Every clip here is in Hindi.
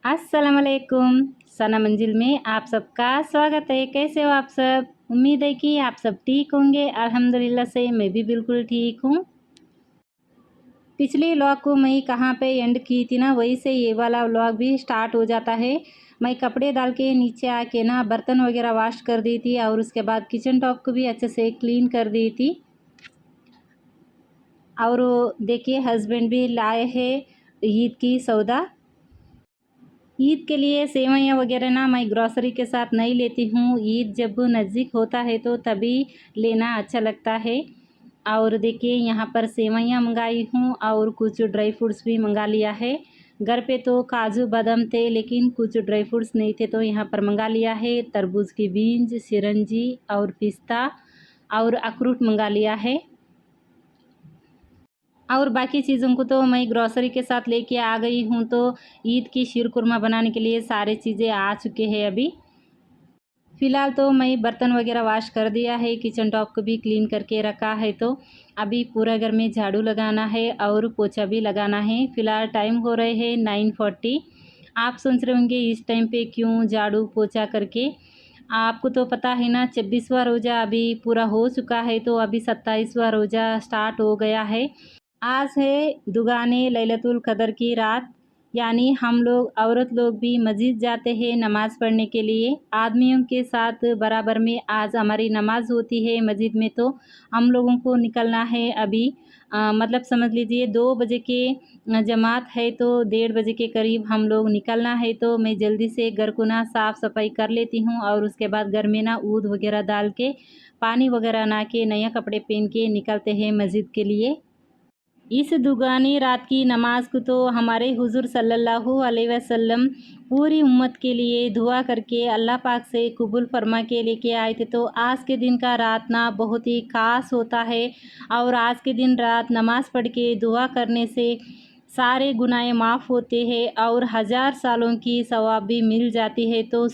अस्सलाम वालेकुम। सना मंजिल में आप सबका स्वागत है। कैसे हो आप सब? उम्मीद है कि आप सब ठीक होंगे। अल्हम्दुलिल्लाह से मैं भी बिल्कुल ठीक हूँ। पिछले व्लॉग को मैं कहाँ पे एंड की थी ना, वहीं से ये वाला व्लॉग भी स्टार्ट हो जाता है। मैं कपड़े डाल के नीचे आके ना बर्तन वगैरह वॉश कर दी थी और उसके बाद किचन टॉप को भी अच्छे से क्लीन कर दी थी। और देखिए हस्बैंड भी लाए हैं ईद की सौदा। ईद के लिए सेवइयाँ वगैरह ना मैं ग्रॉसरी के साथ नहीं लेती हूँ। ईद जब नज़दीक होता है तो तभी लेना अच्छा लगता है। और देखिए यहाँ पर सेवइयाँ मंगाई हूँ और कुछ ड्राई फ्रूट्स भी मंगा लिया है। घर पे तो काजू बादाम थे लेकिन कुछ ड्राई फ्रूट्स नहीं थे तो यहाँ पर मंगा लिया है। तरबूज की बीज, चिरंजी और पिस्ता और अखरोट मंगा लिया है। और बाकी चीज़ों को तो मैं ग्रॉसरी के साथ लेके आ गई हूँ। तो ईद की शीर कुरमा बनाने के लिए सारी चीज़ें आ चुके हैं अभी। फ़िलहाल तो मैं बर्तन वगैरह वॉश कर दिया है, किचन टॉप को भी क्लीन करके रखा है। तो अभी पूरा घर में झाड़ू लगाना है और पोछा भी लगाना है। फ़िलहाल टाइम हो रहे हैं 9:40। आप सोच रहे होंगे इस टाइम पे क्यों झाड़ू पोछा करके। आपको तो पता है ना, 26वां रोज़ा अभी पूरा हो चुका है तो अभी 27वां रोज़ा स्टार्ट हो गया है। आज है दुगाने लैलतुल कदर की रात। यानी हम लोग औरत लोग भी मस्जिद जाते हैं नमाज़ पढ़ने के लिए। आदमियों के साथ बराबर में आज हमारी नमाज होती है मस्जिद में। तो हम लोगों को निकलना है अभी। मतलब समझ लीजिए 2 बजे के जमात है तो 1:30 बजे के करीब हम लोग निकलना है। तो मैं जल्दी से घर को ना साफ़ सफाई कर लेती हूँ और उसके बाद घर में ना ऊद वगैरह डाल के पानी वगैरह नहा के नया कपड़े पहन के निकलते हैं मस्जिद के लिए। इस दुगानी रात की नमाज को तो हमारे हुज़ूर सल्लल्लाहु अलैहि वसल्लम पूरी उम्मत के लिए दुआ करके अल्लाह पाक से कबूल फरमा के लेके आए थे। तो आज के दिन का रात ना बहुत ही ख़ास होता है। और आज के दिन रात नमाज़ पढ़ के दुआ करने से सारे गुनाह माफ़ होते हैं और 1000 सालों की सवाब भी मिल जाती है। तो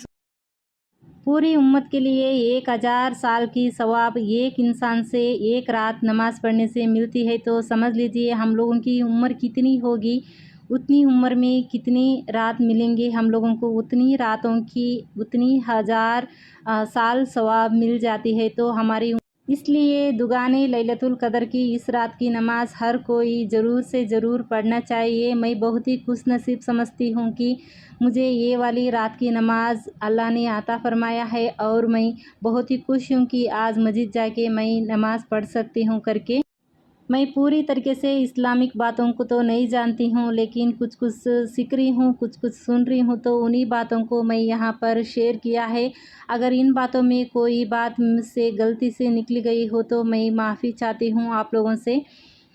पूरी उम्मत के लिए 1000 साल की सवाब एक इंसान से एक रात नमाज़ पढ़ने से मिलती है। तो समझ लीजिए हम लोगों की उम्र कितनी होगी, उतनी उम्र में कितनी रात मिलेंगे हम लोगों को, उतनी रातों की उतनी 1000 साल सवाब मिल जाती है। तो हमारी इसलिए दुगाने लैलतुल कदर की इस रात की नमाज़ हर कोई ज़रूर से ज़रूर पढ़ना चाहिए। मैं बहुत ही खुशनसीब समझती हूँ कि मुझे ये वाली रात की नमाज़ अल्लाह ने अता फ़रमाया है और मैं बहुत ही खुश हूँ कि आज मस्जिद जाके मैं नमाज़ पढ़ सकती हूँ करके। मैं पूरी तरीके से इस्लामिक बातों को तो नहीं जानती हूँ लेकिन कुछ कुछ सीख रही हूँ, कुछ कुछ सुन रही हूँ। तो उन्हीं बातों को मैं यहाँ पर शेयर किया है। अगर इन बातों में कोई बात मुझसे गलती से निकल गई हो तो मैं माफ़ी चाहती हूँ आप लोगों से।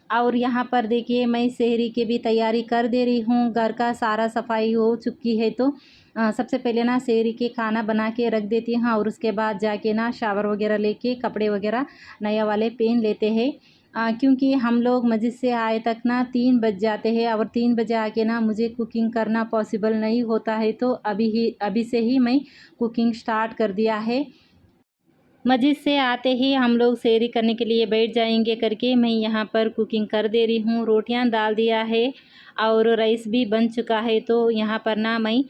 और यहाँ पर देखिए मैं सहरी की भी तैयारी कर दे रही हूँ। घर का सारा सफाई हो चुकी है तो सबसे पहले ना सहरी के खाना बना के रख देती हूँ और उसके बाद जाके ना शावर वगैरह लेके कपड़े वगैरह नया वाले पहन लेते हैं। क्योंकि हम लोग मस्जिद से आए तक ना 3 बज जाते हैं और 3 बजे आके ना मुझे कुकिंग करना पॉसिबल नहीं होता है। तो अभी से ही मैं कुकिंग स्टार्ट कर दिया है। मस्जिद से आते ही हम लोग सैरी करने के लिए बैठ जाएंगे करके मैं यहाँ पर कुकिंग कर दे रही हूँ। रोटियाँ डाल दिया है और राइस भी बन चुका है। तो यहाँ पर ना मैं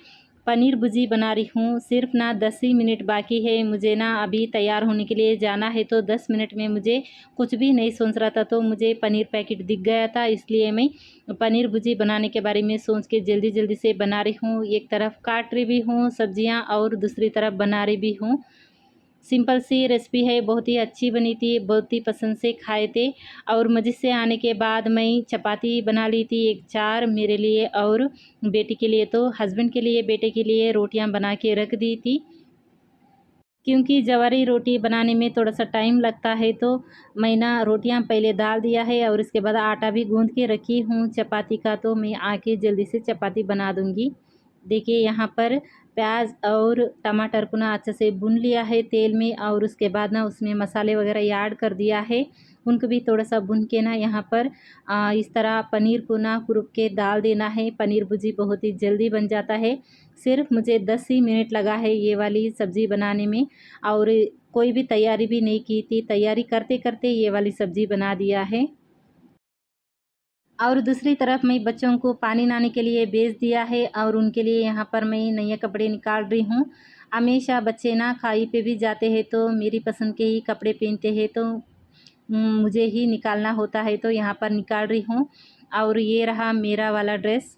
पनीर भुजी बना रही हूँ। सिर्फ ना 10 ही मिनट बाकी है मुझे ना अभी तैयार होने के लिए जाना है। तो 10 मिनट में मुझे कुछ भी नहीं सोच रहा था तो मुझे पनीर पैकेट दिख गया था, इसलिए मैं पनीर भुजी बनाने के बारे में सोच के जल्दी जल्दी से बना रही हूँ। एक तरफ काट रही भी हूँ सब्जियाँ और दूसरी तरफ बना रही भी हूँ। सिंपल सी रेसिपी है, बहुत ही अच्छी बनी थी, बहुत ही पसंद से खाए थे। और मस्जिद से आने के बाद मैं चपाती बना ली थी एक 4 मेरे लिए और बेटी के लिए। तो हस्बैंड के लिए बेटे के लिए रोटियां बना के रख दी थी क्योंकि जवारी रोटी बनाने में थोड़ा सा टाइम लगता है। तो मैं ना रोटियां पहले डाल दिया है और इसके बाद आटा भी गूंद के रखी हूँ चपाती का। तो मैं आके जल्दी से चपाती बना दूँगी। देखिए यहाँ पर प्याज और टमाटर को ना अच्छे से भून लिया है तेल में और उसके बाद ना उसमें मसाले वगैरह ऐड कर दिया है। उनको भी थोड़ा सा भून के ना यहाँ पर इस तरह पनीर को ना कुरुक के डाल देना है। पनीर भुजी बहुत ही जल्दी बन जाता है। सिर्फ मुझे 10 ही मिनट लगा है ये वाली सब्ज़ी बनाने में और कोई भी तैयारी भी नहीं की थी। तैयारी करते करते ये वाली सब्ज़ी बना दिया है। और दूसरी तरफ मैं बच्चों को पानी नहाने के लिए भेज दिया है और उनके लिए यहाँ पर मैं नए कपड़े निकाल रही हूँ। हमेशा बच्चे ना खाई पे भी जाते हैं तो मेरी पसंद के ही कपड़े पहनते हैं, तो मुझे ही निकालना होता है, तो यहाँ पर निकाल रही हूँ। और ये रहा मेरा वाला ड्रेस।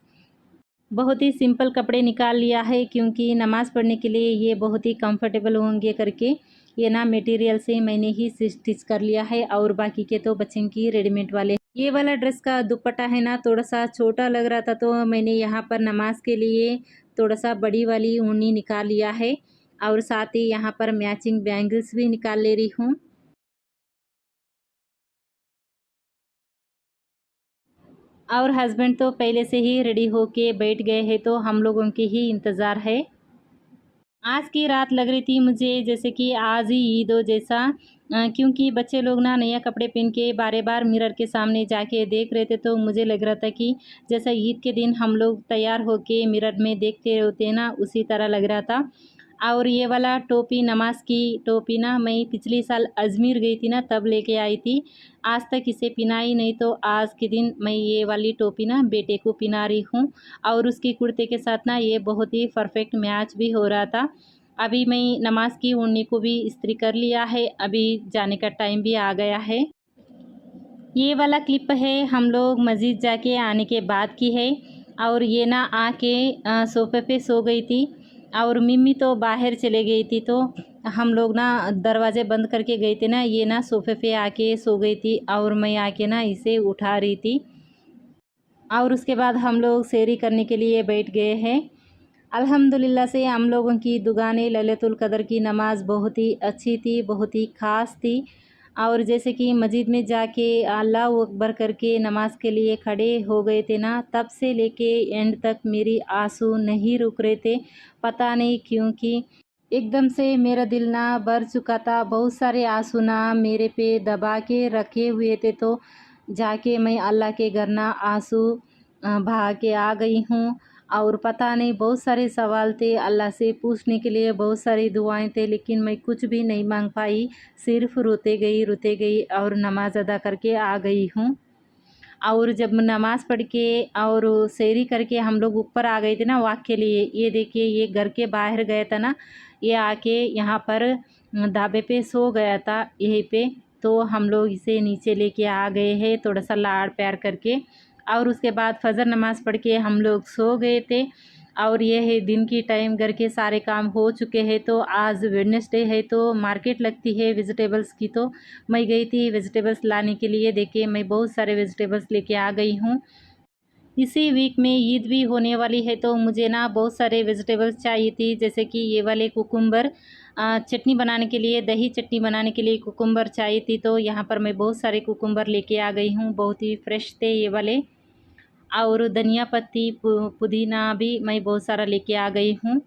बहुत ही सिंपल कपड़े निकाल लिया है क्योंकि नमाज़ पढ़ने के लिए ये बहुत ही कंफर्टेबल होंगे करके ये ना मटेरियल से मैंने ही स्टिच कर लिया है, और बाकी के तो बच्चों की रेडीमेड वाले। ये वाला ड्रेस का दुपट्टा है ना थोड़ा सा छोटा लग रहा था, तो मैंने यहाँ पर नमाज के लिए थोड़ा सा बड़ी वाली ऊनी निकाल लिया है, और साथ ही यहाँ पर मैचिंग बैंगल्स भी निकाल ले रही हूँ। और हस्बैंड तो पहले से ही रेडी होके बैठ गए हैं, तो हम लोगों के ही इंतज़ार है। आज की रात लग रही थी मुझे जैसे कि आज ही ईद हो जैसा, क्योंकि बच्चे लोग ना नया कपड़े पहन के बार बार मिरर के सामने जाके देख रहे थे, तो मुझे लग रहा था कि जैसा ईद के दिन हम लोग तैयार होके मिरर में देखते होते हैं ना, उसी तरह लग रहा था। और ये वाला टोपी नमाज की टोपी ना मैं पिछली साल अजमेर गई थी ना तब लेके आई थी। आज तक इसे पिनाई नहीं, तो आज के दिन मैं ये वाली टोपी ना बेटे को पिना रही हूँ, और उसकी कुर्ते के साथ ना ये बहुत ही परफेक्ट मैच भी हो रहा था। अभी मैं नमाज की ओढ़नी को भी इस्त्री कर लिया है, अभी जाने का टाइम भी आ गया है। ये वाला क्लिप है हम लोग मस्जिद जाके आने के बाद की है, और ये ना आके सोफ़े पे सो गई थी, और मिम्मी तो बाहर चले गई थी, तो हम लोग ना दरवाज़े बंद करके गए थे ना, ये ना सोफ़े पे आके सो गई थी, और मैं आके ना इसे उठा रही थी। और उसके बाद हम लोग सैरी करने के लिए बैठ गए हैं। अल्हम्दुलिल्लाह से हम लोगों की दुगाने लैलतुल क़द्र की नमाज़ बहुत ही अच्छी थी, बहुत ही ख़ास थी। और जैसे कि मस्जिद में जाके अल्लाह अकबर करके नमाज के लिए खड़े हो गए थे ना, तब से लेके एंड तक मेरी आंसू नहीं रुक रहे थे। पता नहीं क्यों कि एकदम से मेरा दिल ना भर चुका था, बहुत सारे आंसू ना मेरे पे दबा के रखे हुए थे, तो जाके मैं अल्लाह के घर ना आंसू बहा के आ गई हूँ। और पता नहीं बहुत सारे सवाल थे अल्लाह से पूछने के लिए, बहुत सारी दुआएं थे, लेकिन मैं कुछ भी नहीं मांग पाई, सिर्फ रोते गई और नमाज अदा करके आ गई हूँ। और जब नमाज़ पढ़ के और सैरी करके हम लोग ऊपर आ गए थे ना वॉक के लिए, ये देखिए ये घर के बाहर गया था ना, ये आके यहाँ पर ढाबे पे सो गया था यहीं पे, तो हम लोग इसे नीचे लेके आ गए हैं थोड़ा सा लाड़ प्यार करके। और उसके बाद फजर नमाज़ पढ़ के हम लोग सो गए थे। और ये है दिन की टाइम, घर के सारे काम हो चुके हैं, तो आज वेडनेसडे है तो मार्केट लगती है वेजिटेबल्स की, तो मैं गई थी वेजिटेबल्स लाने के लिए। देखिए मैं बहुत सारे वेजिटेबल्स लेके आ गई हूँ। इसी वीक में ईद भी होने वाली है, तो मुझे ना बहुत सारे वेजिटेबल्स चाहिए थी, जैसे कि ये वाले कुकुम्बर, चटनी बनाने के लिए, दही चटनी बनाने के लिए कुकुम्बर चाहिए थी, तो यहाँ पर मैं बहुत सारे कुकुम्बर लेके आ गई हूँ, बहुत ही फ्रेश थे ये वाले। और धनिया पत्ती पुदीना भी मैं बहुत सारा लेके आ गई हूँ,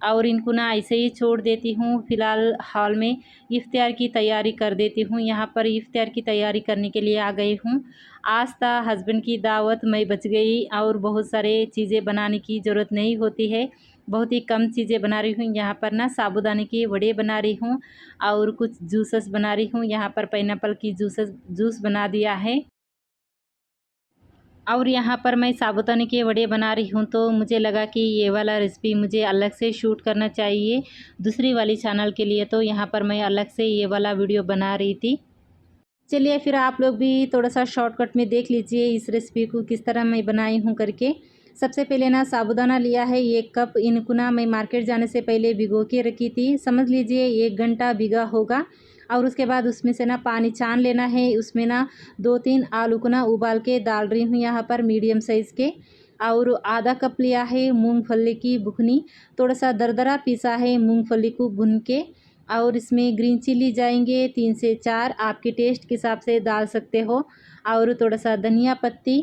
और इनको ना ऐसे ही छोड़ देती हूँ। फ़िलहाल हॉल में इफ्तार की तैयारी कर देती हूँ। यहाँ पर इफ्तार की तैयारी करने के लिए आ गई हूँ। आज था हस्बैंड की दावत, मैं बच गई, और बहुत सारे चीज़ें बनाने की ज़रूरत नहीं होती है, बहुत ही कम चीज़ें बना रही हूँ। यहाँ पर ना साबूदाने के वड़े बना रही हूँ, और कुछ जूसेस बना रही हूँ। यहाँ पर पाइनएप्पल की जूस बना दिया है। और यहाँ पर मैं साबूदाने के वड़े बना रही हूँ, तो मुझे लगा कि ये वाला रेसिपी मुझे अलग से शूट करना चाहिए दूसरी वाली चैनल के लिए, तो यहाँ पर मैं अलग से ये वाला वीडियो बना रही थी। चलिए फिर आप लोग भी थोड़ा सा शॉर्टकट में देख लीजिए इस रेसिपी को किस तरह मैं बनाई हूँ करके। सबसे पहले ना साबूदाना लिया है 1 कप, इनको ना मैं मार्केट जाने से पहले भिगो के रखी थी, समझ लीजिए 1 घंटा भिगा होगा। और उसके बाद उसमें से ना पानी छान लेना है, उसमें ना 2-3 आलू को ना उबाल के डाल रही हूँ यहाँ पर मीडियम साइज़ के। और आधा कप लिया है मूंगफली की बुकनी, थोड़ा सा दरदरा पीसा है मूंगफली को भून के। और इसमें ग्रीन चिली जाएंगे 3 से 4, आपके टेस्ट के हिसाब से डाल सकते हो। और थोड़ा सा धनिया पत्ती,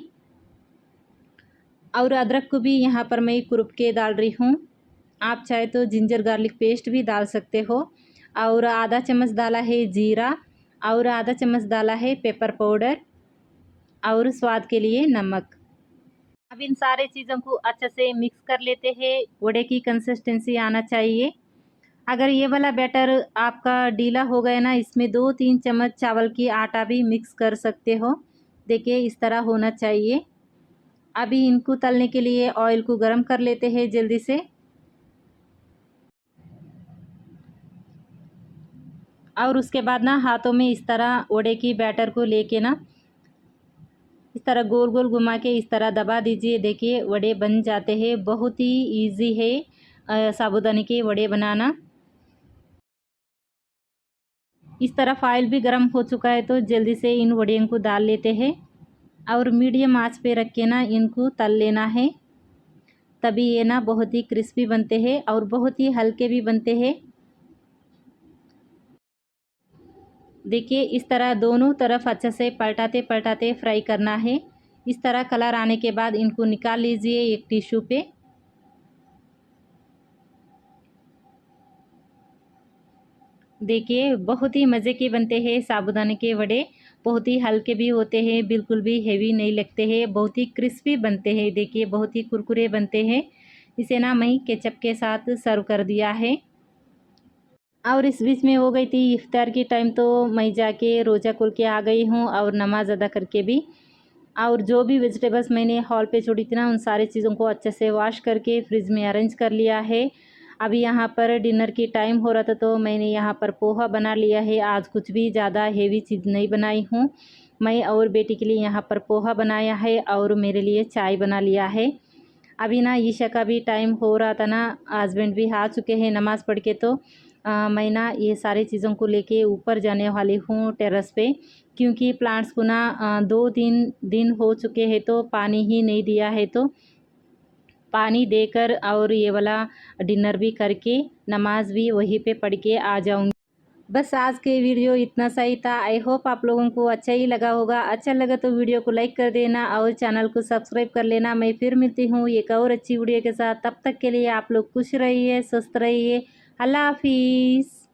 और अदरक को भी यहाँ पर मैं कुरुप के डाल रही हूँ। आप चाहे तो जिंजर गार्लिक पेस्ट भी डाल सकते हो। और आधा चम्मच डाला है जीरा, और आधा चम्मच डाला है पेपर पाउडर, और स्वाद के लिए नमक। अब इन सारे चीज़ों को अच्छे से मिक्स कर लेते हैं, वड़े की कंसिस्टेंसी आना चाहिए। अगर ये वाला बैटर आपका ढीला हो गया ना, इसमें 2-3 चम्मच चावल की आटा भी मिक्स कर सकते हो। देखिए इस तरह होना चाहिए। अभी इनको तलने के लिए ऑयल को गर्म कर लेते हैं जल्दी से। और उसके बाद ना हाथों में इस तरह वड़े की बैटर को लेके ना इस तरह गोल गोल घुमा के इस तरह दबा दीजिए। देखिए वड़े बन जाते हैं। बहुत ही इजी है साबूदाने के वड़े बनाना। इस तरह ऑयल भी गर्म हो चुका है तो जल्दी से इन वड़ियों को डाल लेते हैं और मीडियम आंच पे रख के ना इनको तल लेना है। तभी ये ना बहुत ही क्रिस्पी बनते हैं और बहुत ही हल्के भी बनते हैं। देखिए इस तरह दोनों तरफ अच्छे से पलटाते पलटाते फ्राई करना है। इस तरह कलर आने के बाद इनको निकाल लीजिए एक टिश्यू पे। देखिए बहुत ही मज़े के बनते हैं साबूदाने के वड़े। बहुत ही हल्के भी होते हैं, बिल्कुल भी हेवी नहीं लगते हैं, बहुत ही क्रिस्पी बनते हैं। देखिए बहुत ही कुरकुरे बनते हैं। इसे ना मैं केचप के साथ सर्व कर दिया है। और इस बीच में हो गई थी इफ्तार की टाइम तो मैं जाके रोज़ा खोल के आ गई हूँ और नमाज़ अदा करके भी। और जो भी वेजिटेबल्स मैंने हॉल पे छोड़ी थी ना उन सारी चीज़ों को अच्छे से वॉश करके फ्रिज में अरेंज कर लिया है। अभी यहाँ पर डिनर की टाइम हो रहा था तो मैंने यहाँ पर पोहा बना लिया है। आज कुछ भी ज़्यादा हेवी चीज़ नहीं बनाई हूँ। मैं और बेटी के लिए यहाँ पर पोहा बनाया है और मेरे लिए चाय बना लिया है। अभी ना ईशा का भी टाइम हो रहा था ना, हस्बैंड भी आ चुके हैं नमाज़ पढ़ के तो मैं ना ये सारी चीज़ों को लेके ऊपर जाने वाली हूँ टेरेस पे। क्योंकि प्लांट्स को ना 2-3 दिन हो चुके हैं तो पानी ही नहीं दिया है, तो पानी देकर और ये वाला डिनर भी करके नमाज भी वहीं पे पढ़ के आ जाऊँगी। बस आज के वीडियो इतना सा ही था। आई होप आप लोगों को अच्छा ही लगा होगा। अच्छा लगा तो वीडियो को लाइक कर देना और चैनल को सब्सक्राइब कर लेना। मैं फिर मिलती हूँ एक और अच्छी वीडियो के साथ। तब तक के लिए आप लोग खुश रहिए, स्वस्थ रहिए। अल्लाह हाफिज़।